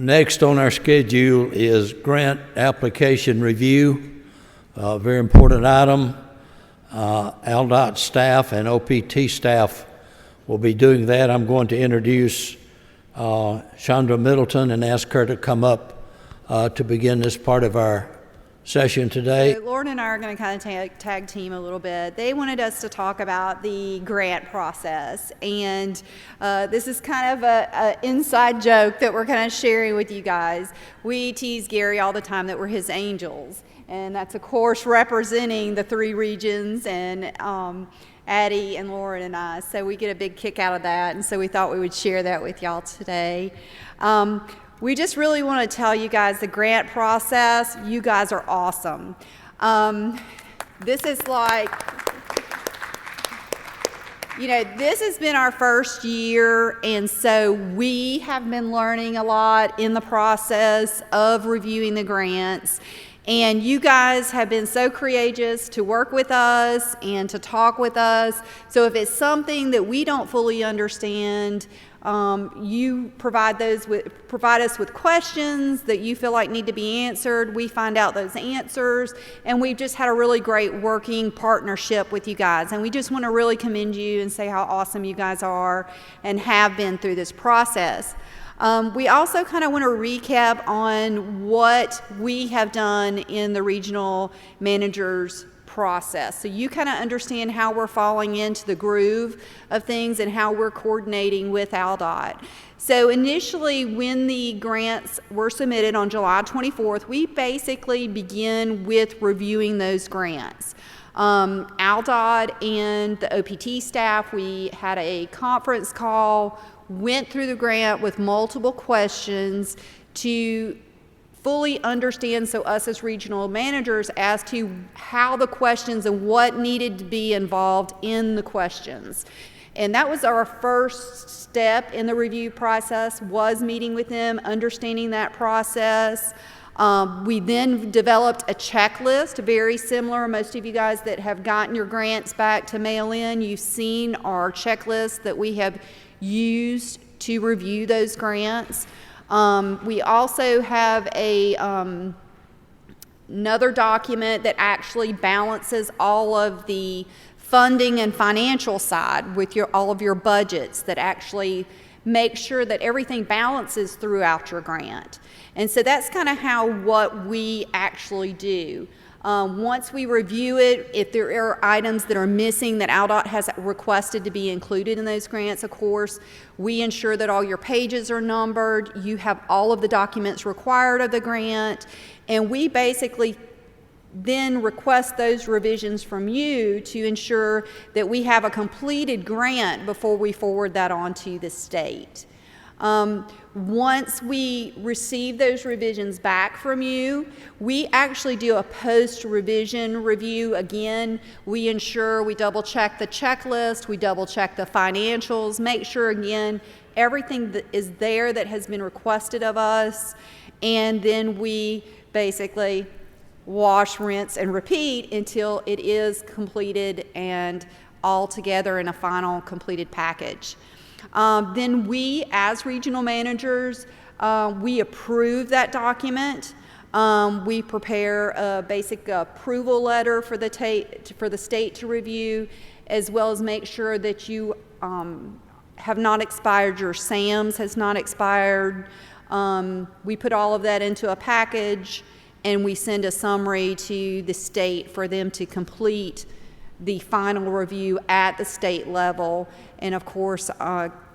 Next on our schedule is grant application review, a very important item. ALDOT staff and OPT staff will be doing that. I'm going to introduce Chandra Middleton and ask her to come up to begin this part of our session today. So Lauren and I are going to kind of tag team a little bit. They wanted us to talk about the grant process, and this is kind of an inside joke that we're kind of sharing with you guys. We tease Gary all the time that we're his angels, and that's of course representing the three regions and Addie and Lauren and I, so we get a big kick out of that, and so we thought we would share that with y'all today. We just really want to tell you guys the grant process. You guys are awesome. This is like, this has been our first year, and so we have been learning a lot in the process of reviewing the grants. And you guys have been so courageous to work with us and to talk with us. So if it's something that we don't fully understand, you provide us with questions that you feel like need to be answered. We find out those answers, and we've just had a really great working partnership with you guys. And we just want to really commend you and say how awesome you guys are and have been through this process. We also kind of want to recap on what we have done in the regional managers process, so you kind of understand how we're falling into the groove of things and how we're coordinating with ALDOT. So initially, when the grants were submitted on July 24th, we basically begin with reviewing those grants. ALDOT and the OPT staff, we had a conference call, went through the grant with multiple questions to fully understand, so us as regional managers, as to how the questions and what needed to be involved in the questions. And that was our first step in the review process, was meeting with them, understanding that process. We then developed a checklist, very similar. Most of you guys that have gotten your grants back to mail in, you've seen our checklist that we have used to review those grants. We also have another document that actually balances all of the funding and financial side with all of your budgets, that actually make sure that everything balances throughout your grant. And so that's kind of what we actually do. Once we review it, if there are items that are missing that ALDOT has requested to be included in those grants, of course, we ensure that all your pages are numbered, you have all of the documents required of the grant, and we basically then request those revisions from you to ensure that we have a completed grant before we forward that on to the state. Once we receive those revisions back from you, we actually do a post-revision review. Again, we ensure we double-check the checklist, we double-check the financials, make sure, again, everything that is there that has been requested of us, and then we basically wash, rinse, and repeat until it is completed and all together in a final completed package. Then we, as regional managers, we approve that document. We prepare a basic approval letter for the state to review, as well as make sure that you have not expired, your SAMs has not expired. We put all of that into a package, and we send a summary to the state for them to complete the final review at the state level. And of course,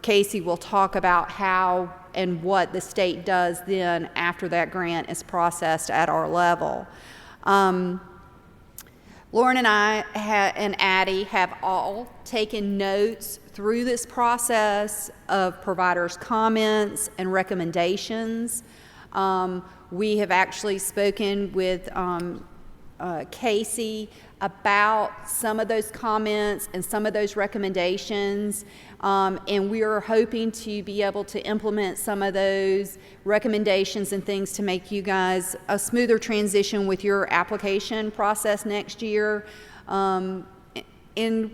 Casey will talk about how and what the state does then after that grant is processed at our level. Lauren and I and Addie have all taken notes through this process of providers' comments and recommendations. We have actually spoken with Casey about some of those comments and some of those recommendations, and we are hoping to be able to implement some of those recommendations and things to make you guys a smoother transition with your application process next year. And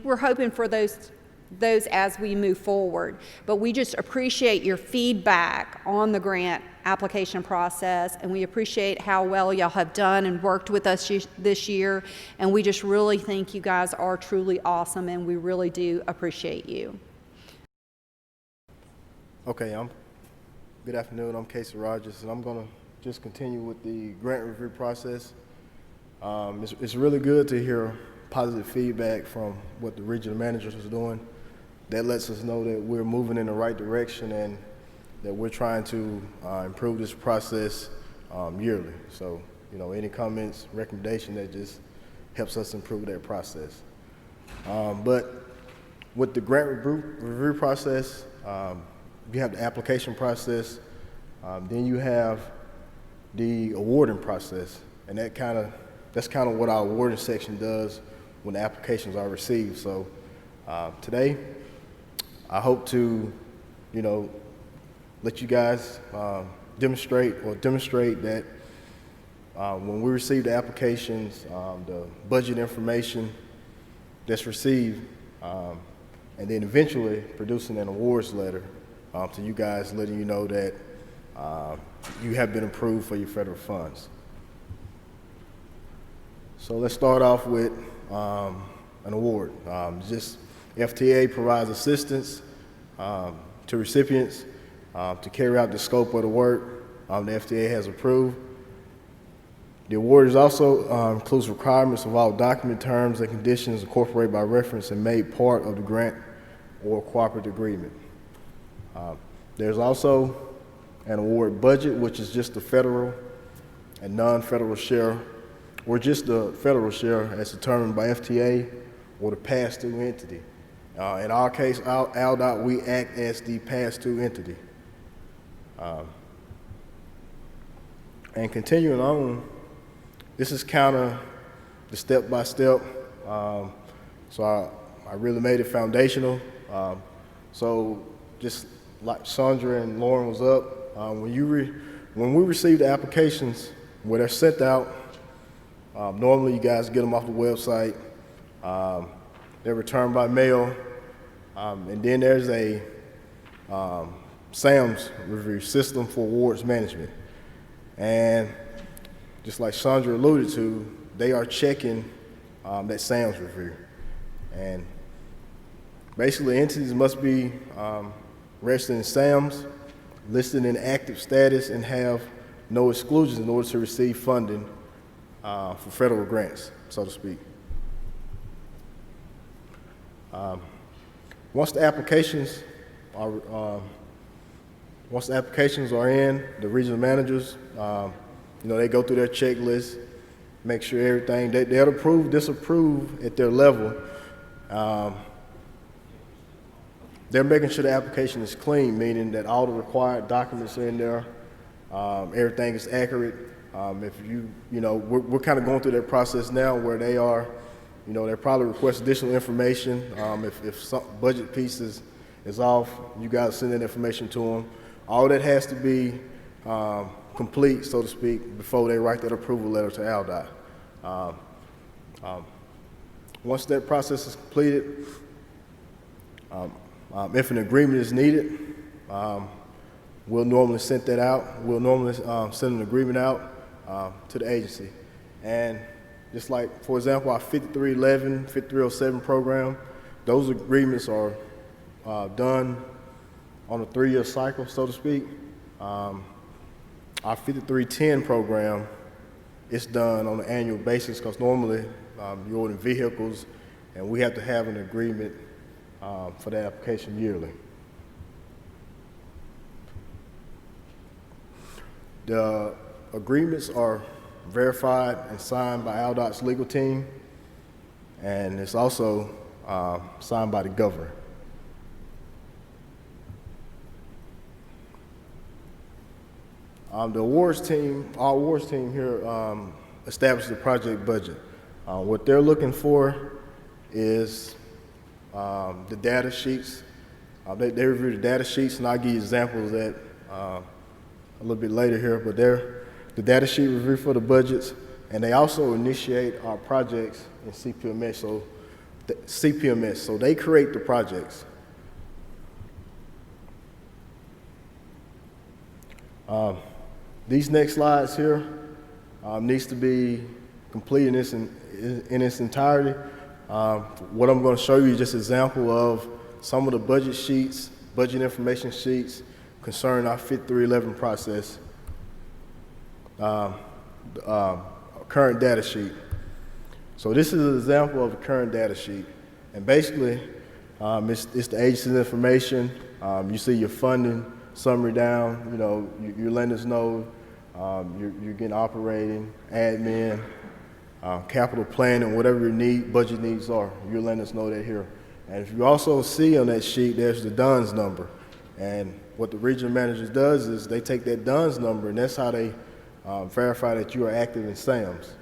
we're hoping for those those as we move forward. But we just appreciate your feedback on the grant application process, and we appreciate how well y'all have done and worked with us this year. And we just really think you guys are truly awesome, and we really do appreciate you. Okay, good afternoon. I'm Casey Rogers, and I'm going to just continue with the grant review process. It's really good to hear positive feedback from what the regional managers is doing. That lets us know that we're moving in the right direction and that we're trying to improve this process yearly. So, any comments, recommendation, that just helps us improve that process. But with the grant review process, you have the application process, then you have the awarding process, and that's kind of what our awarding section does when the applications are received. So today, I hope to, let you guys demonstrate that when we receive the applications, the budget information that's received, and then eventually producing an awards letter to you guys, letting you know that you have been approved for your federal funds. So let's start off with an award. Just FTA provides assistance to recipients to carry out the scope of the work the FTA has approved. The award is also includes requirements of all document terms and conditions incorporated by reference and made part of the grant or cooperative agreement. There's also an award budget, which is just the federal and non-federal share, or just the federal share as determined by FTA or the pass-through entity. In our case, ALDOT, we act as the pass-through entity. And continuing on, this is kind of the step-by-step. So I really made it foundational. So just like Sandra and Lauren was up, when we receive the applications, where they're sent out, normally you guys get them off the website. They're returned by mail, and then there's a SAMS review, System for Awards Management. And just like Sandra alluded to, they are checking that SAMS review. And basically entities must be registered in SAMS, listed in active status, and have no exclusions in order to receive funding for federal grants, so to speak. Once the applications are in, the regional managers, they go through their checklist, make sure everything, they'll approve, disapprove at their level. They're making sure the application is clean, meaning that all the required documents are in there, everything is accurate. We're kind of going through that process now where they are, they probably request additional information. If some budget piece is off, you guys send that information to them. All that has to be complete, so to speak, before they write that approval letter to ALDOT. Once that process is completed, if an agreement is needed, we'll normally send that out. We'll normally send an agreement out to the agency. And just like, for example, our 5311, 5307 program, those agreements are done on a 3-year cycle, so to speak. Our 5310 program, it's done on an annual basis because normally you're ordering vehicles and we have to have an agreement for that application yearly. The agreements are verified and signed by ALDOT's legal team, and it's also signed by the governor. Our awards team here established the project budget. What they're looking for is the data sheets. They review the data sheets, and I'll give you examples of that a little bit later here, but they're the data sheet review for the budgets, and they also initiate our projects in CPMS. So the CPMS, so they create the projects. These next slides here needs to be complete in its entirety. What I'm going to show you is just an example of some of the budget sheets, budget information sheets concerning our 5311 process, current data sheet. So this is an example of a current data sheet. And basically, it's the agency's information. You see your funding summary down, you know, you're letting us know you're getting operating, admin, capital planning, whatever your budget needs are. You're letting us know that here. And if you also see on that sheet, there's the DUNS number. And what the regional manager does is they take that DUNS number, and that's how they verify that you are active in SAMs.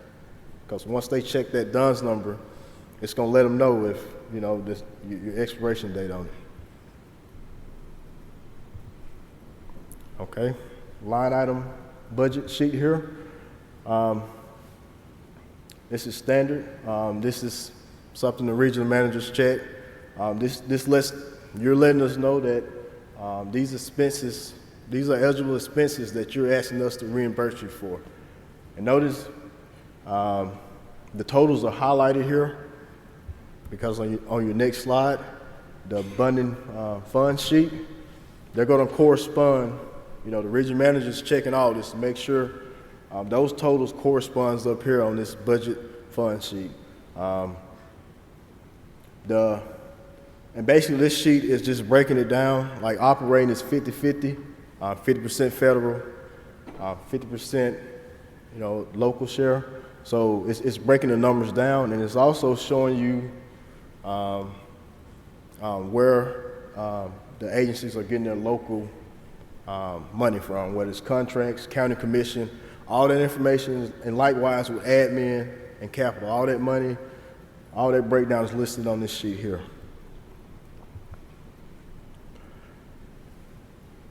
Because once they check that DUNS number, it's going to let them know if, you know, your expiration date on it. Okay, line item budget sheet here. This is standard. This is something the regional managers check. You're letting us know that these expenses, these are eligible expenses that you're asking us to reimburse you for. And notice the totals are highlighted here because on your next slide, the abundant fund sheet, they're going to correspond. You know, the regional manager's checking all this to make sure those totals corresponds up here on this budget fund sheet. And basically this sheet is just breaking it down, like operating is 50-50, 50% federal, 50%, you know, local share. So it's breaking the numbers down, and it's also showing you where the agencies are getting their local money from, whether it's contracts, county commission, all that information, and likewise with admin and capital, all that money, all that breakdown is listed on this sheet here.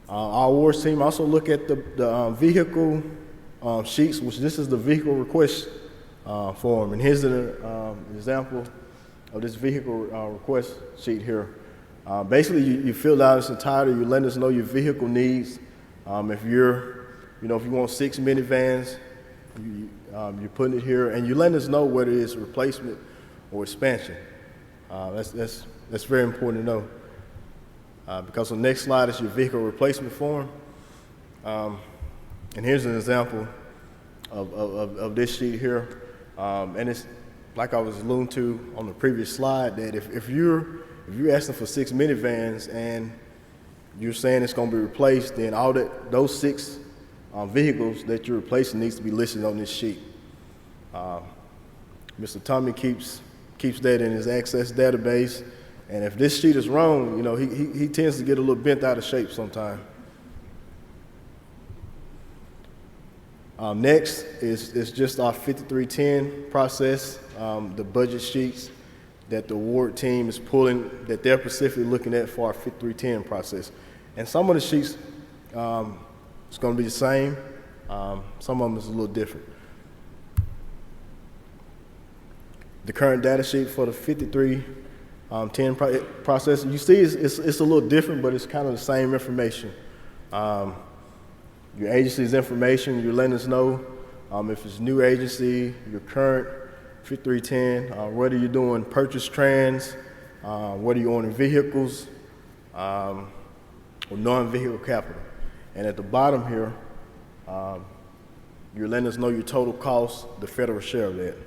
Our awards team also look at the vehicle sheets, which this is the vehicle request form, and here's an example of this vehicle request sheet here. Basically, you fill out this entirety. You let us know your vehicle needs. If if you want 6 minivans, you're putting it here, and you let us know whether it's replacement or expansion. That's very important to know, because the next slide is your vehicle replacement form. And here's an example of this sheet here, and it's like I was alluding to on the previous slide, that if you're asking for 6 minivans and you're saying it's going to be replaced, then those 6 vehicles that you're replacing needs to be listed on this sheet. Mr. Tommy keeps that in his Access database, and if this sheet is wrong, you know, he tends to get a little bent out of shape sometimes. Next is just our 5310 process, the budget sheets that the award team is pulling, that they're specifically looking at for our 5310 process. And some of the sheets, it's going to be the same. Some of them is a little different. The current data sheet for the 5310 process, you see it's a little different, but it's kind of the same information. Your agency's information, you're letting us know if it's new agency, your current 5310, whether you're doing purchase trans, whether you're owning vehicles, or non-vehicle capital. And at the bottom here, you're letting us know your total cost, the federal share of that.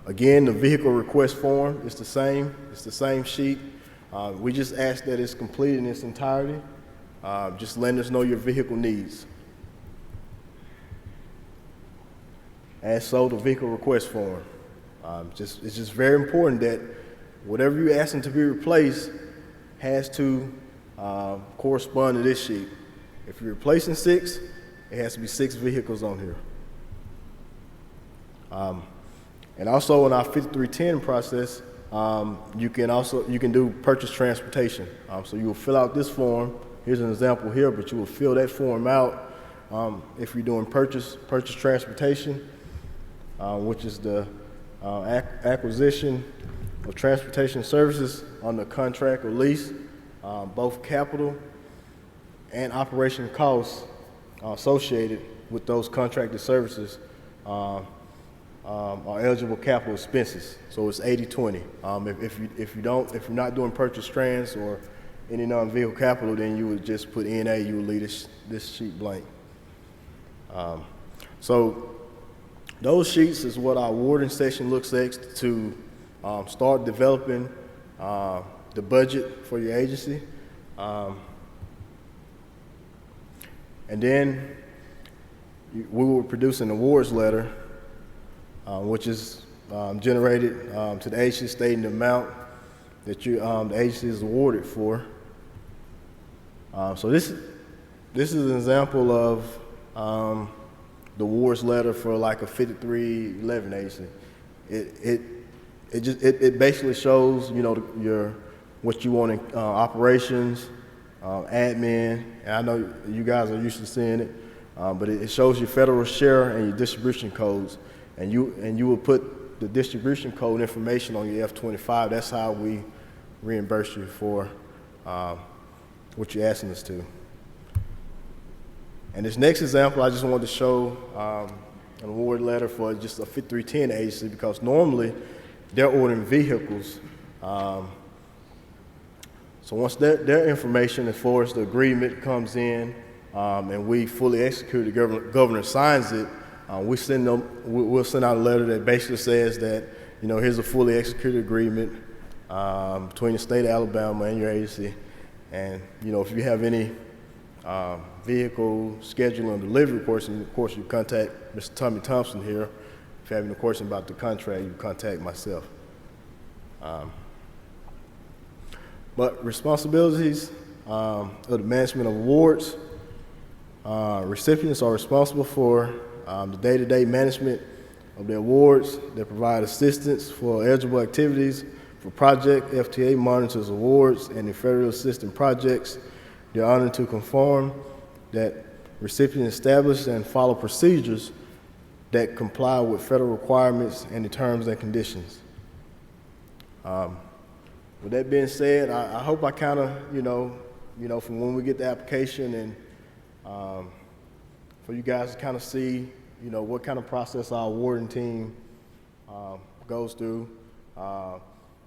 Again, the vehicle request form is the same. It's the same sheet. We just ask that it's complete in its entirety. Just letting us know your vehicle needs. And so the vehicle request form. It's just very important that whatever you're asking to be replaced has to correspond to this sheet. If you're replacing 6, it has to be 6 vehicles on here. And also in our 5310 process, you can do purchase transportation. So you will fill out this form. Here's an example here, but you will fill that form out if you're doing purchase transportation, which is the acquisition of transportation services under contract or lease, both capital and operation costs associated with those contracted services are eligible capital expenses. So it's 80-20. If you're not doing purchase trans or any non-vehicle capital, then you would just put NA. You would leave this sheet blank. So those sheets is what our awarding section looks like to start developing the budget for your agency. And then we will produce an awards letter, which is generated to the agency stating the amount that the agency is awarded for. So this is an example of the awards letter for like a 5311 agency. It basically shows, you know, what you want in operations, admin, and I know you guys are used to seeing it, but it shows your federal share and your distribution codes, and you will put the distribution code information on your F-25. That's how we reimburse you for what you're asking us to. And this next example, I just wanted to show an award letter for just a 5310 agency, because normally they're ordering vehicles. So once their information, as far as the agreement comes in, and we fully execute, the governor signs it, we'll send out a letter that basically says that, you know, here's a fully executed agreement between the state of Alabama and your agency. And, you know, if you have any vehicle scheduling and delivery questions, of course, you contact Mr. Tommy Thompson here. If you have any questions about the contract, you contact myself. But responsibilities of the management of awards, recipients are responsible for the day-to-day management of the awards. They provide assistance for eligible activities for project. FTA monitors awards and the federal assistance projects. They're honored to conform that recipients establish and follow procedures that comply with federal requirements and the terms and conditions. With that being said, I hope I kind of, you know, from when we get the application and for you guys to kind of see, you know, what kind of process our awarding team goes through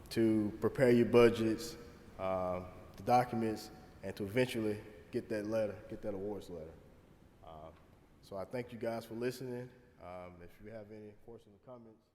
to prepare your budgets, the documents, and to eventually get that letter, get that awards letter. So I thank you guys for listening. If you have any questions or comments,